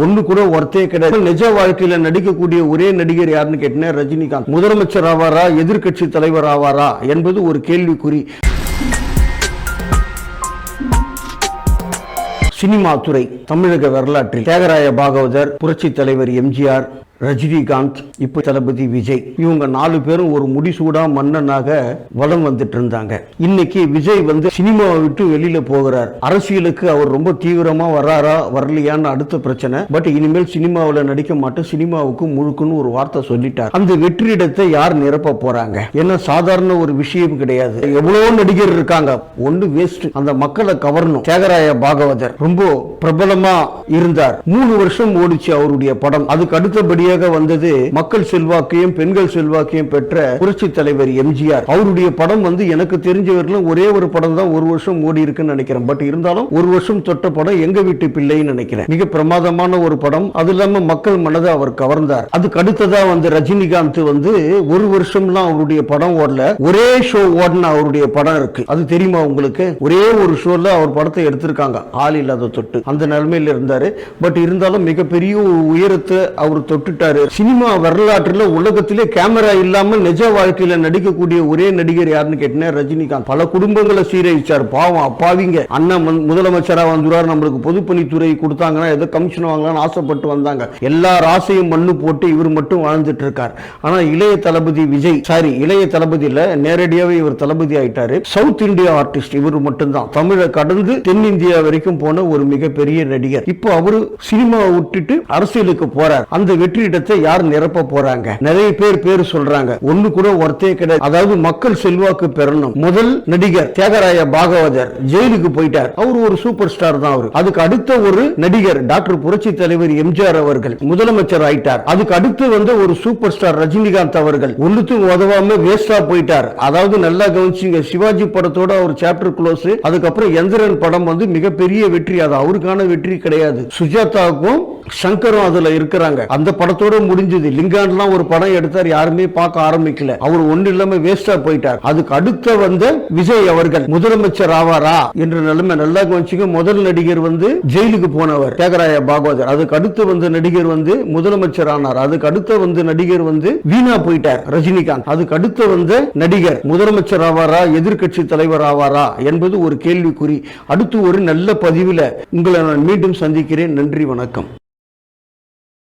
ஒண்ணு கூட ஒருத்தே கிடையாது. நிஜ வாழ்க்கையில நடிக்கக்கூடிய ஒரே நடிகர் யாருன்னு கேட்டீங்கன்னா ரஜினிகாந்த். முதலமைச்சர் ஆவாரா, எதிர்கட்சி தலைவர் ஆவாரா என்பது ஒரு கேள்விக்குறி. சினிமா துறை தமிழக வரலாற்றில் தியாகராய பாகவதர், புரட்சி தலைவர் எம்ஜிஆர், ரஜினிகாந்த், இப்ப தளபதி விஜய், இவங்க 4 பேரும் ஒரு முடிசூடா மன்னனாக வலம் வந்துட்டு இருந்தாங்க. இன்னைக்கு விஜய் சினிமாவை விட்டு வெளியில போகிறார். அரசியலுக்கு அவர் ரொம்ப தீவிரமா வராரா வரலையான்னு அடுத்த பிரச்சனை. பட் இனிமேல் சினிமாவில் நடிக்க மாட்டேன், சினிமாவுக்கு முழுக்குன்னு ஒரு வார்த்தை சொல்லிட்டார். அந்த வெற்றிடத்தை யார் நிரப்ப போறாங்க? என்ன சாதாரண ஒரு விஷயம் கிடையாது. எவ்வளவு நடிகர் இருக்காங்க, ஒன்று வேஸ்ட். அந்த மக்களை கவரணும். தியாகராய பாகவதர் ரொம்ப பிரபலமா இருந்தார். 3 வருஷம் ஓடிச்சு அவருடைய படம். அதுக்கு அடுத்தபடியாக வந்தது மக்கள் செல்வாக்கையும் பெண்கள் செல்வாக்கையும் பெற்ற புரட்சி தலைவர் எம்ஜிஆர். அவருடைய படம் எனக்கு தெரிஞ்சவர்களும் ஒரே ஒரு படம் தான் 1 வருஷம் ஓடி இருக்குன்னு நினைக்கிறேன். பட் இருந்தாலும் 1 வருஷம் தொட்ட படம் எங்க வீட்டு பிள்ளைன்னு நினைக்கிறேன். மிக பிரமாதமான ஒரு படம். அது இல்லாம மக்கள் மனதை அவர் கவர்ந்தார். அதுக்கு அடுத்ததா ரஜினிகாந்த் 1 வருஷம்லாம் அவருடைய படம் ஓடல. ஒரே ஷோ ஓடின அவருடைய படம் இருக்கு. அது தெரியுமா உங்களுக்கு? ஒரே ஒரு ஷோல அவர் படத்தை எடுத்திருக்காங்க. ஆள் இல்லாத தொட்டு அந்த நிலைமையில இருந்தாரு. பட் இருந்தாலும் மிகப்பெரிய உயரத்தை அவர் தொட்டு. சினிமா வரலாற்றில் உலகத்திலே கேமரா இல்லாமல் நிஜ வாழ்க்கையில நடிக்கக்கூடிய ஒரே நடிகர் யாருன்னு கேட்டீங்கன்னா ரஜினிகாந்த். பல குடும்பங்களை சீரழிச்சார். பாவம் அப்பாவிங்க. அண்ணன் முதலமைச்சரா வந்துறாரு, நம்மளுக்கு பொதுப்பணித்துறை கொடுத்தாங்கன்னா ஏதோ கமிஷன் வாங்கலாம்னு ஆசைப்பட்டு வந்தாங்க. எல்லா ராசையும் மண்ணு போட்டு இவர் மட்டும் வாழ்ந்துட்டு இருக்கார். ஆனா இளைய தளபதி விஜய், இளைய தளபதி இல்ல, நேரடியாவே இவர் தளபதி ஆயிட்டாரு. சவுத் இந்தியா ஆர்டிஸ்ட் இவர் மட்டும்தான். தமிழை கடந்து தென்னிந்தியா வரைக்கும் போன ஒரு மிகப்பெரிய நடிகர். இப்போ அவரு சினிமாவை விட்டுட்டு அரசியலுக்கு போறார். அந்த வெற்றி இடத்தை யார் நிரப்ப போறாங்க? நிறைய பேர் சொல்றாங்க. ஒண்ணு கூட ஒருத்தே கிடையாது. அதாவது மக்கள் செல்வாக்கு பெறணும். முதல் நடிகர் தியாகராய பாகவதர் ஜெயிலுக்கு போயிட்டார். அவர் ஒரு சூப்பர் ஸ்டார் தான். அவர் அதுக்கு அடுத்த ஒரு நடிகர் டாக்டர் புரட்சி தலைவர் எம்ஜிஆர் அவர்கள் முதலமைச்சர் ஆயிட்டார். அதுக்கு அடுத்து ஒரு சூப்பர் ஸ்டார் ரஜினிகாந்த் அவர்கள் ஒண்ணுத்துக்கு உதவாம வேஸ்டா போயிட்டார். அதாவது நல்லா கவனிச்சிங்க, சிவாஜி படத்தோட ஒரு சாப்டர் க்ளோஸ். அதுக்கப்புறம் எந்திரன் படம் மிகப்பெரிய வெற்றி. அது அவருக்கான வெற்றி கிடையாது. சுஜாதாவுக்கும் சங்கரும் அதுல இருக்கிறாங்க. அந்த படத்தோட முடிஞ்சது. லிங்கான்லாம் ஒரு படம் எடுத்தார், யாருமே பார்க்க ஆரம்பிக்கல. அவர் ஒண்ணு இல்லாம வேஸ்டா போயிட்டார். அதுக்கு அடுத்த விஜய் அவர்கள் முதலமைச்சர் ஆவாரா என்ற நிலைமை நல்லா கவனிச்சுங்க. முதல் நடிகர் ஜெயிலுக்கு போனவர் தியாகராய பாகவதர். அதுக்கு அடுத்து நடிகர் முதலமைச்சர் ஆனார். அதுக்கு அடுத்த நடிகர் வீணா போயிட்டார் ரஜினிகாந்த். அதுக்கு அடுத்த நடிகர் முதலமைச்சர் ஆவாரா, எதிர்கட்சி தலைவர் ஆவாரா என்பது ஒரு கேள்விக்குறி. அடுத்து ஒரு நல்ல பதிவில் உங்களை நான் மீண்டும் சந்திக்கிறேன். நன்றி, வணக்கம்.